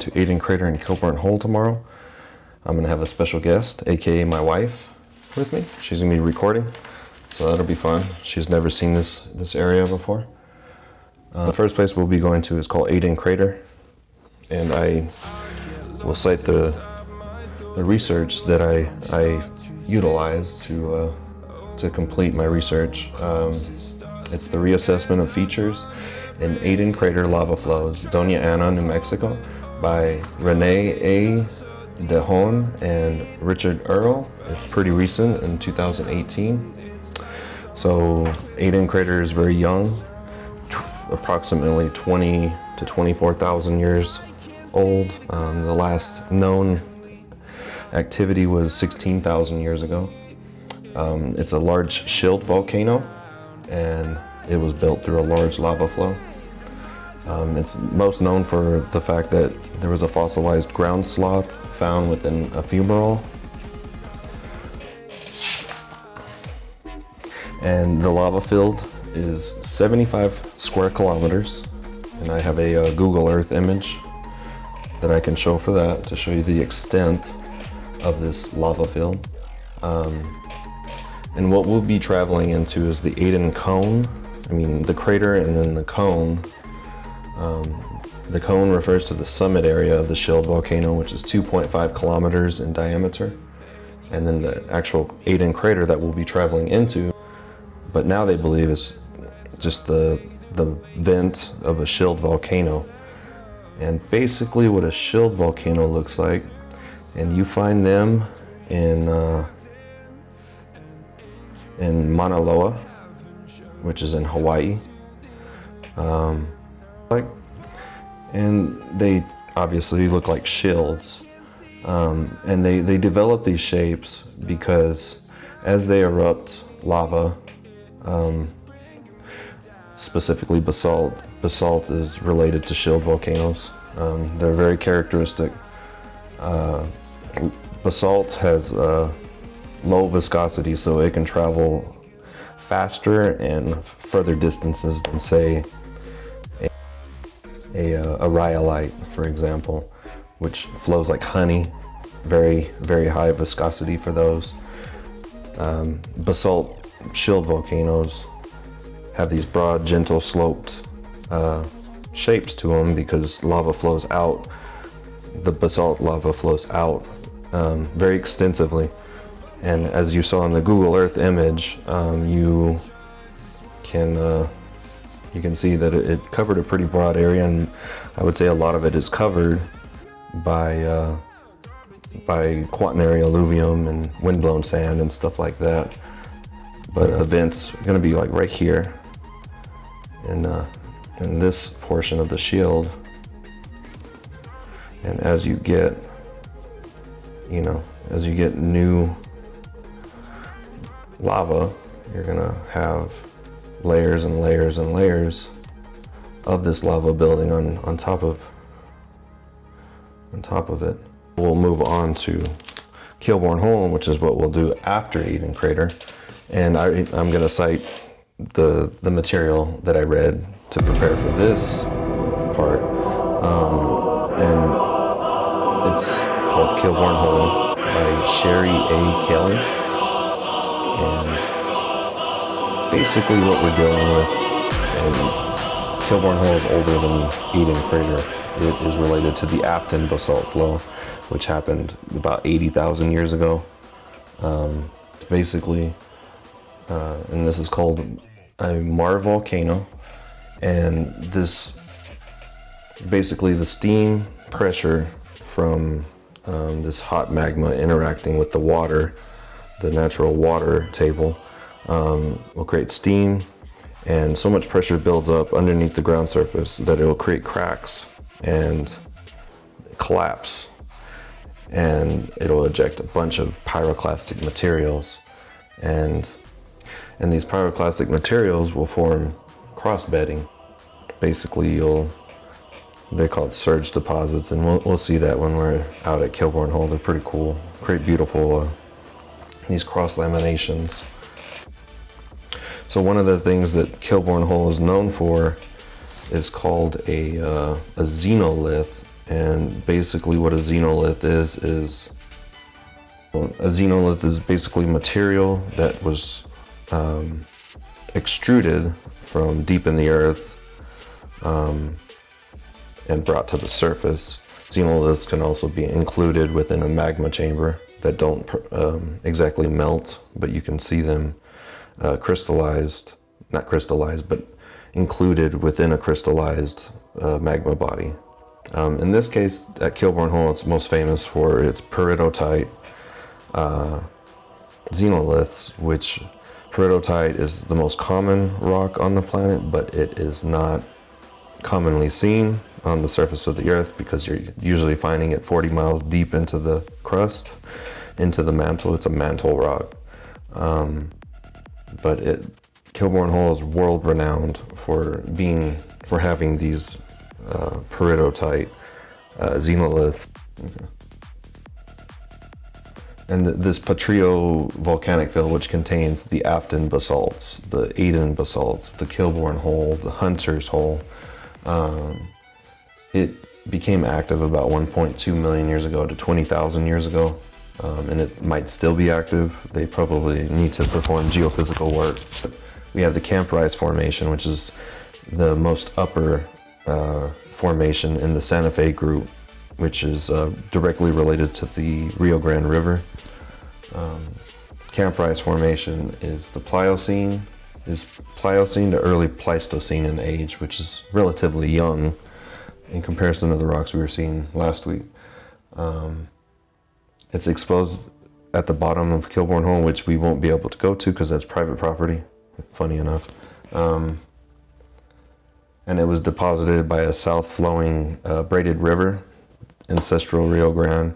to Aden Crater and Kilbourne Hole tomorrow. I'm going to have a special guest, aka my wife, with me. She's going to be recording, so that'll be fun. She's never seen this area before. The first place we'll be going to is called Aden Crater, and I will cite the research that I utilized to complete my research. It's the reassessment of features in Aden Crater lava flows, Doña Ana, New Mexico, by Renee A. DeHoon and Richard Earl. It's pretty recent, in 2018. So Aden Crater is very young, approximately 20 to 24,000 years old. The last known activity was 16,000 years ago. It's a large shield volcano, and it was built through a large lava flow. It's most known for the fact that there was a fossilized ground sloth found within a fumarole. And the lava field is 75 square kilometers. And I have a Google Earth image that I can show for that, to show you the extent of this lava field. And what we'll be traveling into is the Aden cone. I mean, the crater and then the cone. The cone refers to the summit area of the shield volcano, which is 2.5 kilometers in diameter. And then the actual Aden crater that we'll be traveling into, but now they believe is just the vent of a shield volcano. And basically what a shield volcano looks like, and you find them in Mauna Loa, which is in Hawaii. And they obviously look like shields. And they develop these shapes because as they erupt lava, specifically basalt is related to shield volcanoes. They're very characteristic. Basalt has low viscosity, so it can travel faster and further distances than, say, a rhyolite, for example, which flows like honey. Very, very high viscosity for those. Basalt shield volcanoes have these broad, gentle sloped shapes to them because lava flows out. The basalt lava flows out very extensively. And as you saw in the Google Earth image, you can see that it covered a pretty broad area, and I would say a lot of it is covered by quaternary alluvium and windblown sand and stuff like that. But the vents are going to be like right here in this portion of the shield. And as you get new lava, you're gonna have layers and layers and layers of this lava building on top of it. We'll move on to Kilbourne Hole, which is what we'll do after Aden Crater. And I'm gonna cite the material that I read to prepare for this part. And it's called Kilbourne Hole by Sherry A. Kelly. And basically what we're dealing with, and Kilbourne Hole is older than Aden Crater. It is related to the Aden basalt flow, which happened about 80,000 years ago. Basically, and this is called a Mar volcano, and this, basically the steam pressure from this hot magma interacting with the water, the natural water table, will create steam, and so much pressure builds up underneath the ground surface that it will create cracks and collapse, and it'll eject a bunch of pyroclastic materials, and these pyroclastic materials will form cross-bedding. Basically, they're called surge deposits, and we'll see that when we're out at Kilbourne Hole. They're pretty cool, create beautiful these cross laminations. So one of the things that Kilbourne Hole is known for is called a xenolith, and And basically what a xenolith is a xenolith is basically material that was extruded from deep in the earth and brought to the surface. Xenoliths can also be included within a magma chamber that don't exactly melt, but you can see them crystallized, not crystallized, but included within a crystallized magma body. In this case, at Kilbourne Hole, it's most famous for its peridotite xenoliths, which peridotite is the most common rock on the planet, but it is not commonly seen on the surface of the earth because you're usually finding it 40 miles deep into the crust, into the mantle. It's a mantle rock. But Kilbourne Hole is world renowned for having these peridotite xenoliths. Okay. And this volcanic field, which contains the Aden basalts, the Aden basalts, the Kilbourne Hole, the Hunter's Hole, it became active about 1.2 million years ago to 20,000 years ago, and it might still be active. They probably need to perform geophysical work. We have the Camp Rice Formation, which is the most upper formation in the Santa Fe group, which is directly related to the Rio Grande River. Camp Rice Formation is the Pliocene to early Pleistocene in age, which is relatively young in comparison to the rocks we were seeing last week. It's exposed at the bottom of Kilbourne Hole, which we won't be able to go to because that's private property, funny enough. And it was deposited by a south-flowing braided river, ancestral Rio Grande.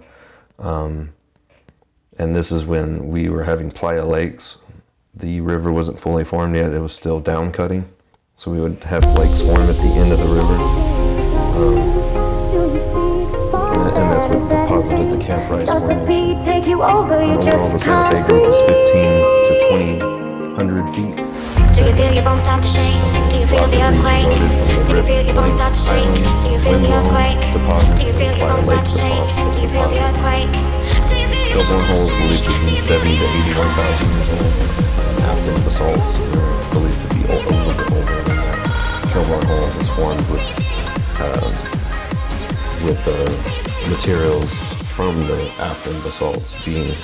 And this is when we were having playa lakes. The river wasn't fully formed yet, it was still down cutting. So we would have lakes form at the end of the river. And that's what deposited the Camp Rice Formation. Overall, the Santa Fe group is 15 to 2,000 feet. Do you feel your bones start to shake? Do you feel the earthquake? Do you feel your bones start to shake? Do you feel the earthquake? Do you feel your bones start to shake? Do you feel the earthquake? Kilbourne Hole is believed to be 70 to 81,000 years old. Aden basalts are believed to be a little bit older than that. Kilbourne Hole is formed with materials from the Aden basalts being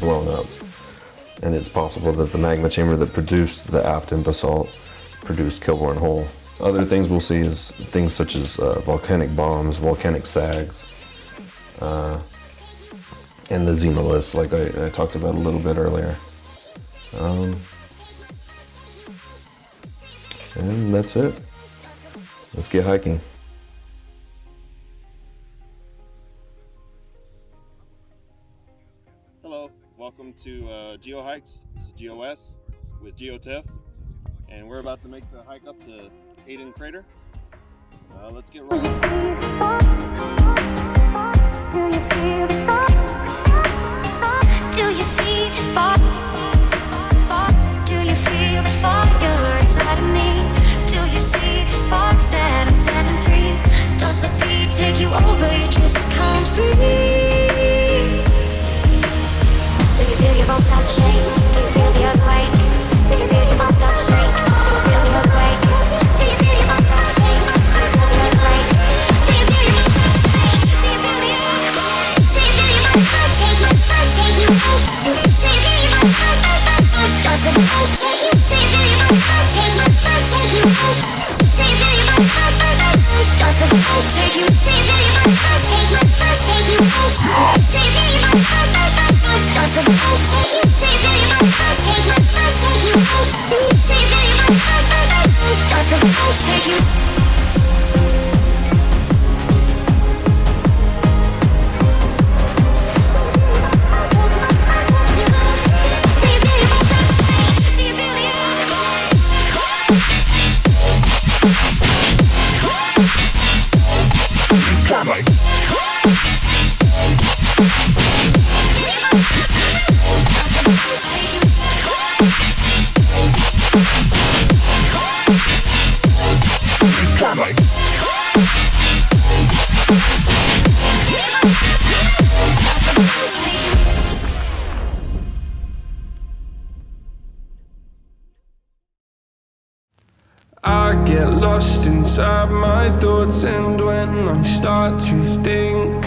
blown up. And it's possible that the magma chamber that produced the Aden basalt produced Kilbourne Hole. Other things we'll see is things such as volcanic bombs, volcanic sags, and the xenoliths, like I talked about a little bit earlier. And that's it. Let's get hiking. Hello, welcome to Geo Hikes. This is GeoS with GeoTiff, and we're about to make the hike up to Aden Crater. Let's get rolling. Do you see the spark? Do you feel the fire inside of me? Do you see the sparks that I'm setting free? Does the beat take you over? You just can't breathe. Do you feel your bones start to shake? Do you feel the earthquake? Do you feel your bones start to shake? Do you feel the earthquake? Do you feel your bones start to shake? Do you feel the earthquake? Do you feel your bones start to shake? Do you feel the earthquake? Do you feel your bones start to shake? Take you out. Do you feel your bones start to shake? Does the beat take you? Do you feel your bones start to shake? Take you out. Do you feel your bones start to shake? Does the beat take you? Do you feel your bones start to shake? Take you out. Do you feel your bones start to shake? Does the beat take you? Do you feel your bones start to shake? Take you out. Do you feel your bones start to shake? Does the beat take you? Come on. get lost inside my thoughts, and when I start to think,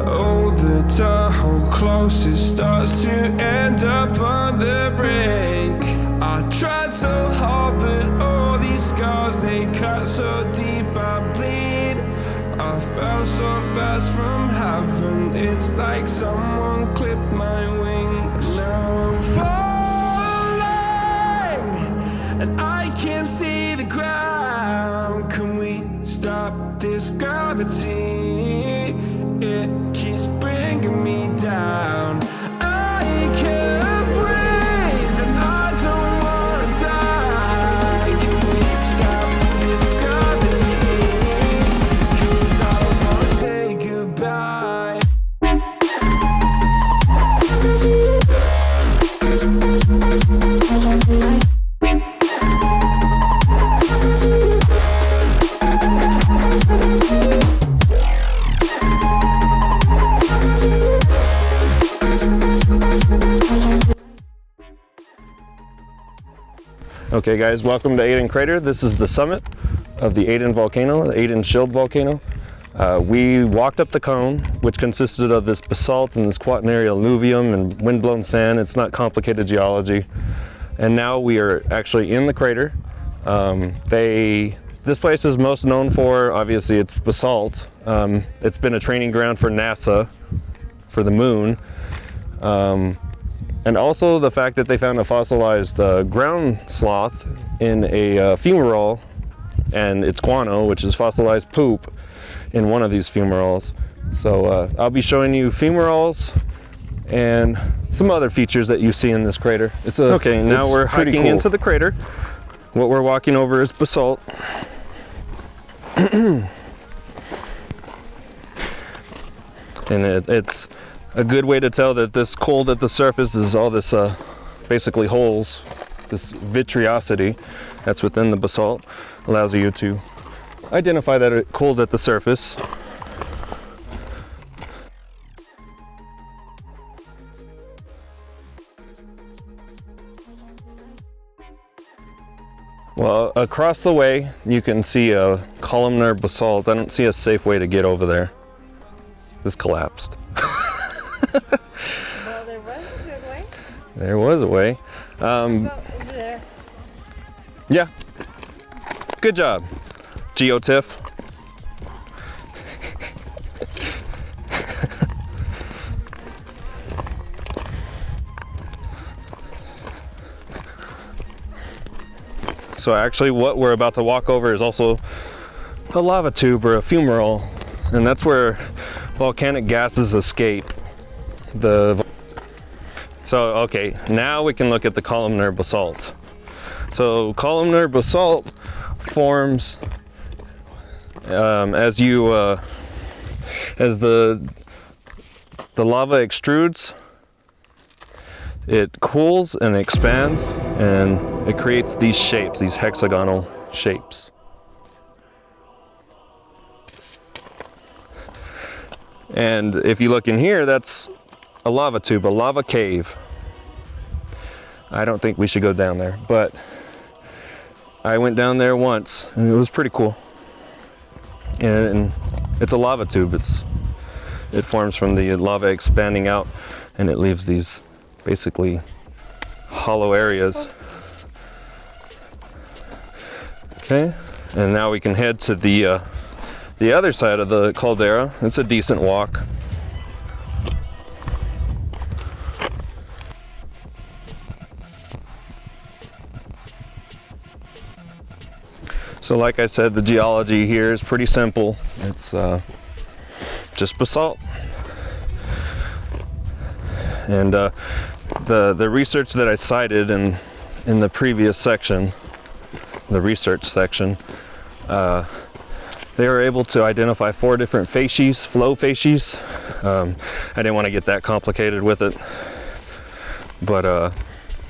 oh, the Tahoe closest starts to end up on the brink. I tried so hard, but all these scars, they cut so deep I bleed. I fell so fast from heaven, it's like someone clipped my wings. Now I'm falling, and I can't see the ground. Can we stop this gravity? It keeps bringing me down. I can't breathe, and I don't wanna die. Can we stop this gravity? 'Cause I don't wanna say goodbye. Okay guys, welcome to Aden Crater. This is the summit of the Aden volcano, the Aden shield volcano. We walked up the cone, which consisted of this basalt and this quaternary alluvium and windblown sand. It's not complicated geology. And now we are actually in the crater. This place is most known for, obviously, its basalt. It's been a training ground for NASA for the moon. And also the fact that they found a fossilized ground sloth in a fumarole, and its guano, which is fossilized poop, in one of these fumaroles. So I'll be showing you fumaroles and some other features that you see in this crater. Okay, now we're hiking into the crater. What we're walking over is basalt. And it's a good way to tell that this cold at the surface is all this basically holes, this vitreosity that's within the basalt allows you to identify that it's cold at the surface. Well, across the way you can see a columnar basalt. I don't see a safe way to get over there. This collapsed. Well, there was a good way. There was a way. Over there. Yeah. Good job, GeoTiff. So actually what we're about to walk over is also a lava tube or a fumarole, and that's where volcanic gases escape. So okay, now we can look at the columnar basalt. So columnar basalt forms as the lava extrudes. It cools and expands, and it creates these shapes, these hexagonal shapes. And if you look in here, that's a lava tube, a lava cave. I don't think we should go down there, but I went down there once and it was pretty cool. And it's a lava tube. It forms from the lava expanding out, and it leaves these basically hollow areas. Okay, and now we can head to the other side of the caldera. It's a decent walk. So like I said, the geology here is pretty simple. It's just basalt. And the research that I cited in the previous section, the research section, they were able to identify 4 different facies, flow facies. I didn't want to get that complicated with it, but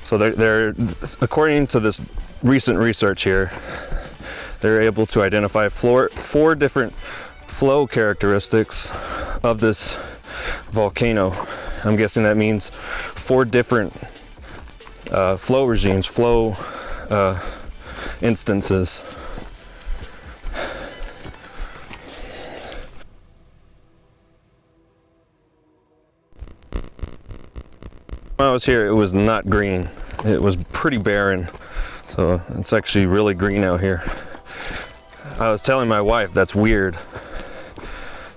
so they're according to this recent research here, they're able to identify 4 different flow characteristics of this volcano. I'm guessing that means 4 different flow regimes, flow instances. I was here, it was not green. It was pretty barren. So it's actually really green out here. I was telling my wife, that's weird.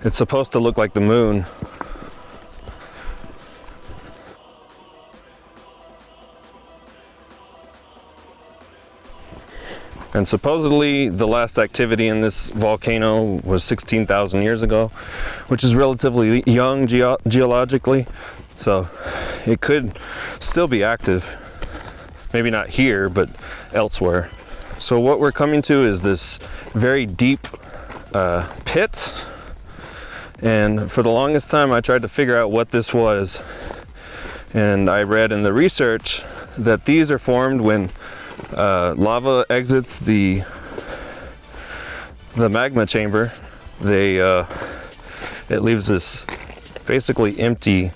It's supposed to look like the moon. And supposedly the last activity in this volcano was 16,000 years ago, which is relatively young geologically. So it could still be active. Maybe not here, but elsewhere. So what we're coming to is this very deep pit. And for the longest time, I tried to figure out what this was. And I read in the research that these are formed when lava exits the magma chamber. It leaves this basically empty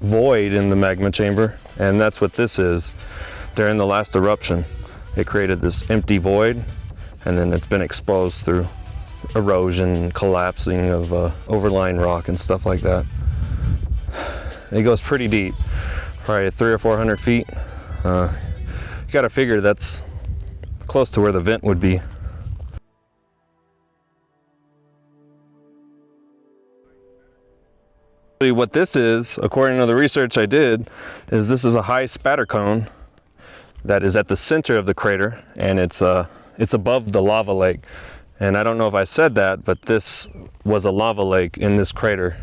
void in the magma chamber, and that's what this is. During the last eruption, it created this empty void, and then it's been exposed through erosion, collapsing of overlying rock and stuff like that. It goes pretty deep, probably 300 or 400 feet. You gotta figure that's close to where the vent would be. What this is, according to the research I did, is this is a high spatter cone that is at the center of the crater, and it's above the lava lake. And I don't know if I said that, but this was a lava lake in this crater,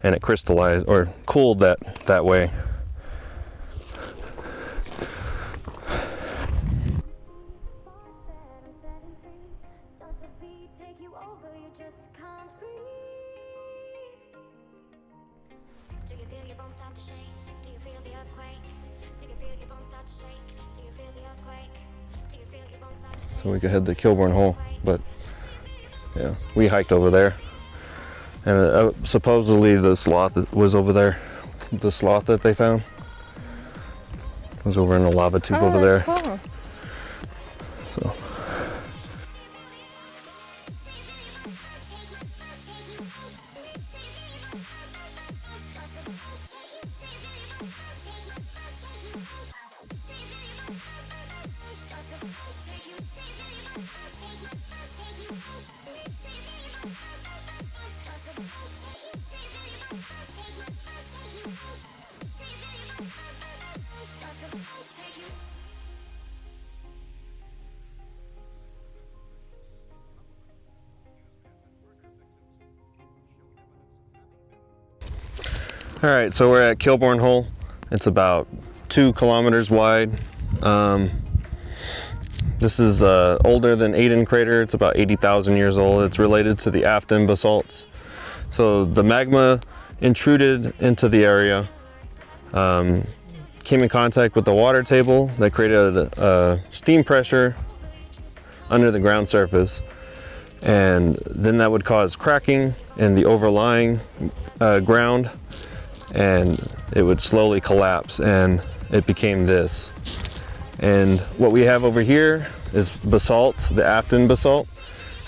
and it crystallized or cooled that way. So we could head to Kilbourne Hole, but yeah, we hiked over there, and supposedly the sloth was over there. The sloth that they found was over in the lava tube over there. Cool. So. All right, so we're at Kilbourne Hole. It's about 2 kilometers wide. This is older than Aden crater. It's about 80,000 years old. It's related to the Aden basalts. So the magma intruded into the area, came in contact with the water table that created steam pressure under the ground surface, and then that would cause cracking in the overlying ground, and it would slowly collapse, and it became this. And what we have over here is basalt, the Aden basalt,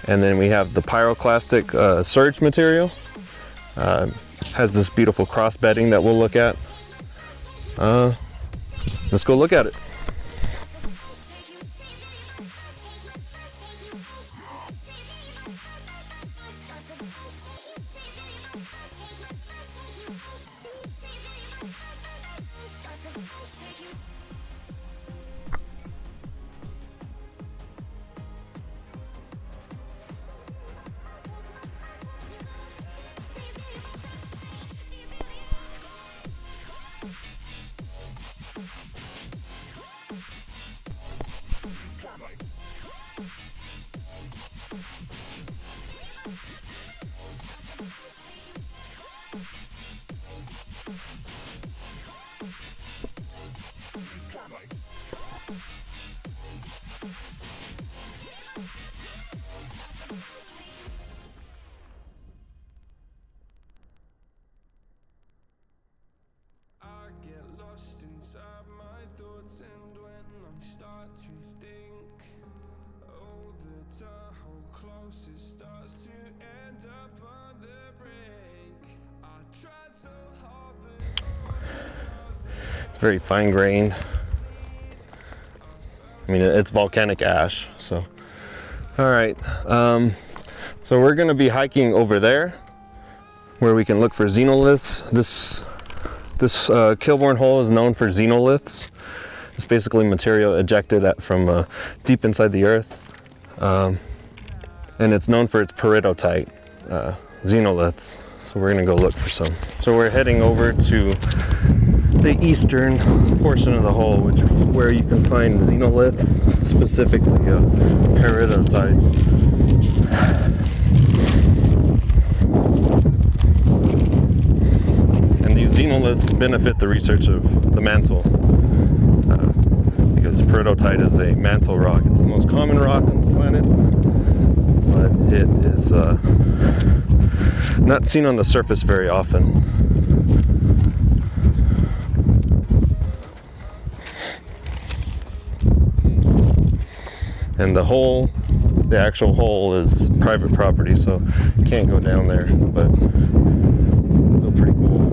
and then we have the pyroclastic surge material. Has this beautiful cross bedding that we'll look at. Let's go look at it. very fine grained. I mean, it's volcanic ash, so. All right, so we're gonna be hiking over there where we can look for xenoliths. This Kilbourne hole is known for xenoliths. It's basically material ejected from deep inside the earth. And it's known for its peridotite xenoliths. So we're gonna go look for some. So we're heading over to the eastern portion of the hole, where you can find xenoliths, specifically peridotite. And these xenoliths benefit the research of the mantle, because peridotite is a mantle rock. It's the most common rock on the planet, but it is not seen on the surface very often. And the actual hole is private property, so you can't go down there, but it's still pretty cool.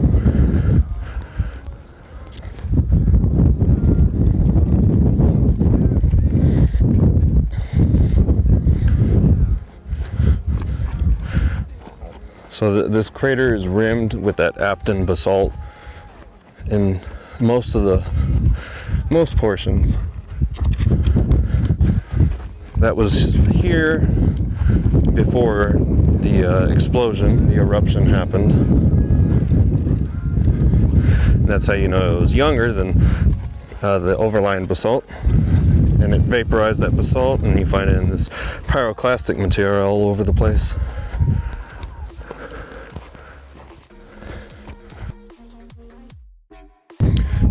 So this crater is rimmed with that Aden basalt in most portions. That was here before the explosion, the eruption happened. And that's how you know it was younger than the overlying basalt. And it vaporized that basalt, and you find it in this pyroclastic material all over the place.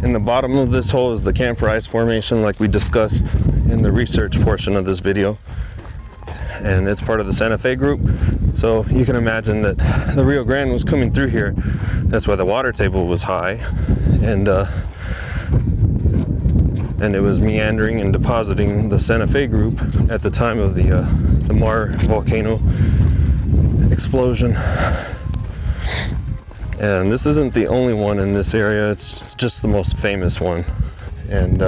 In the bottom of this hole is the Camphor Ice Formation, like we discussed in the research portion of this video. And it's part of the Santa Fe group. So you can imagine that the Rio Grande was coming through here. That's why the water table was high. And it was meandering and depositing the Santa Fe group at the time of the Mar volcano explosion. And this isn't the only one in this area, it's just the most famous one. And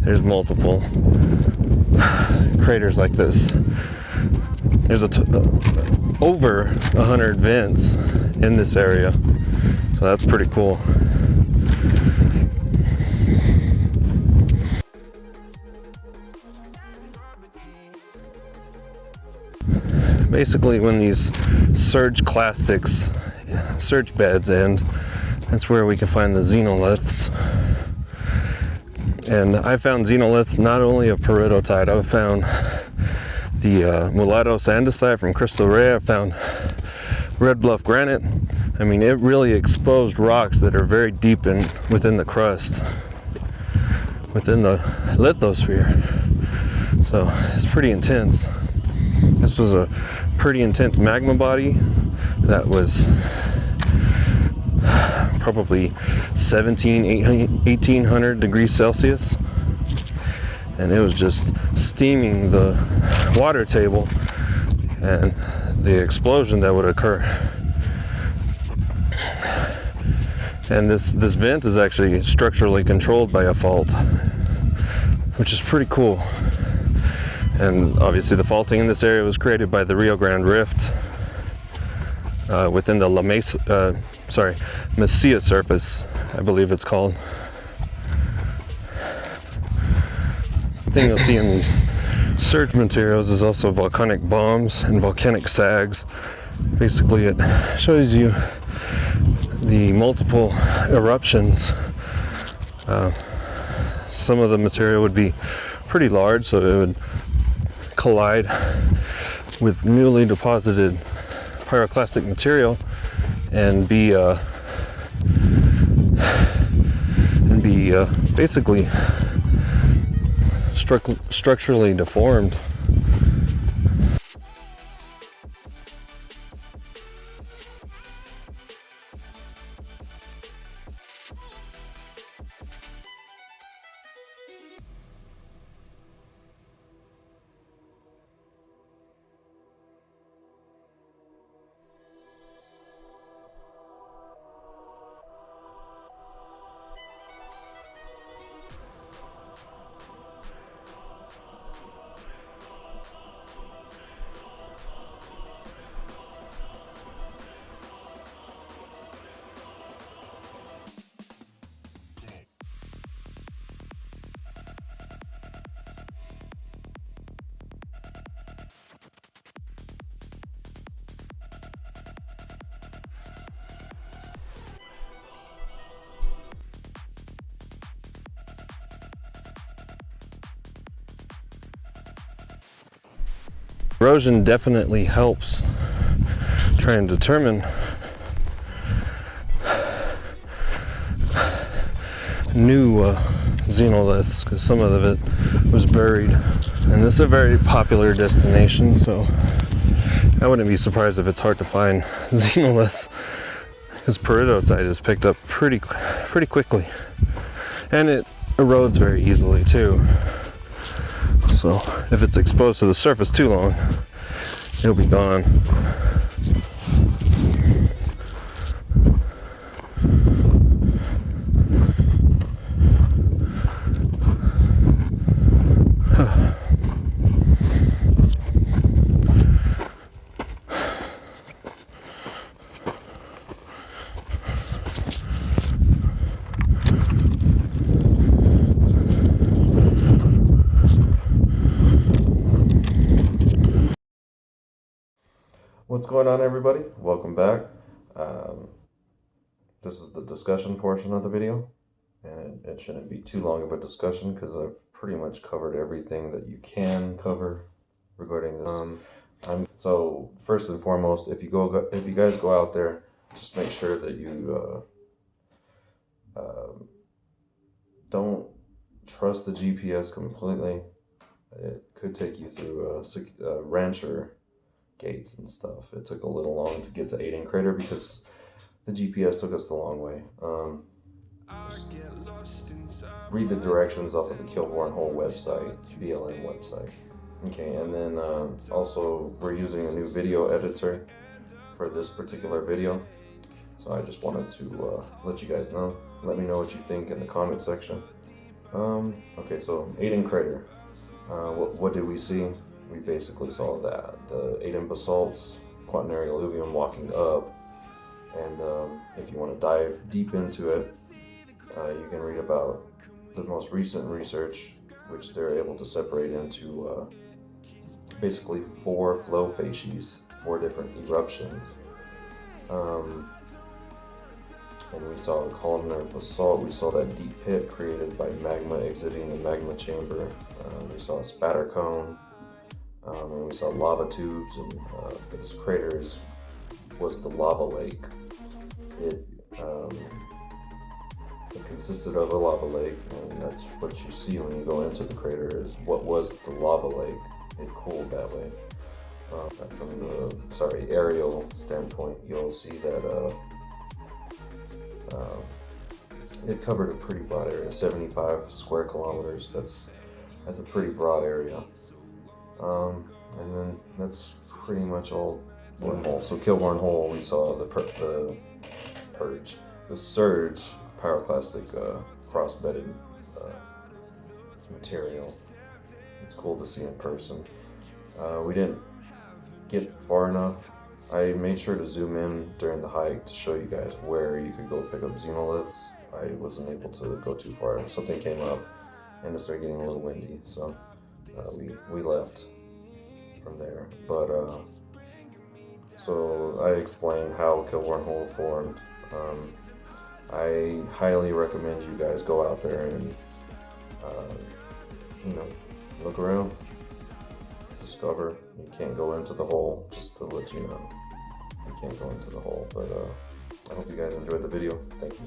there's multiple craters like this. There's over 100 vents in this area, so that's pretty cool. Basically, when these surge beds end, that's where we can find the xenoliths. And I found xenoliths not only of peridotite, I've found the mulatto andesite from Cristo Rey, I found red bluff granite. I mean, it really exposed rocks that are very deep within the crust, within the lithosphere. So it's pretty intense. This was a pretty intense magma body that was probably 1800 degrees Celsius, and it was just steaming the water table, and the explosion that would occur. And this vent is actually structurally controlled by a fault, which is pretty cool. And obviously the faulting in this area was created by the Rio Grande Rift within the Mesilla surface, I believe it's called. The thing you'll see in these surge materials is also volcanic bombs and volcanic sags. Basically, it shows you the multiple eruptions. Some of the material would be pretty large, so it would collide with newly deposited pyroclastic material and be basically structurally deformed. Erosion definitely helps try and determine new xenoliths, because some of it was buried. And this is a very popular destination, so I wouldn't be surprised if it's hard to find xenoliths, because peridotite is picked up pretty quickly, and it erodes very easily too. So if it's exposed to the surface too long, it'll be gone. What's going on, everybody? Welcome back. This is the discussion portion of the video, and it shouldn't be too long of a discussion because I've pretty much covered everything that you can cover regarding this. So first and foremost, if you guys go out there, just make sure that you don't trust the GPS completely. It could take you through rancher gates and stuff. It took a little long to get to Aden Crater because the GPS took us the long way. Just read the directions off of the Kilbourne Hole website, BLM website. Okay, and then also we're using a new video editor for this particular video. So I just wanted to let you guys know. Let me know what you think in the comment section. Okay, so Aden Crater. What did we see? We basically saw that the Aden basalts, quaternary alluvium walking up, and if you want to dive deep into it, you can read about the most recent research, which they're able to separate into basically 4 flow facies, 4 different eruptions. And we saw the columnar basalt. We saw that deep pit created by magma exiting the magma chamber. We saw a spatter cone. And we saw lava tubes, and this crater was the lava lake. It consisted of a lava lake, and that's what you see when you go into the crater is what was the lava lake. It cooled that way. From the aerial standpoint, you'll see that it covered a pretty broad area, 75 square kilometers. That's a pretty broad area. And then that's pretty much all one hole. So Kilbourne Hole, we saw the surge pyroclastic cross-bedded material. It's cool to see in person. We didn't get far enough. I made sure to zoom in during the hike to show you guys where you could go pick up xenoliths. I wasn't able to go too far. Something came up and it started getting a little windy, so we left from there. But so I explained how Kilbourne Hole formed. I highly recommend you guys go out there and look around, discover. You can't go into the hole, just to let you know. You can't go into the hole, but I hope you guys enjoyed the video. Thank you.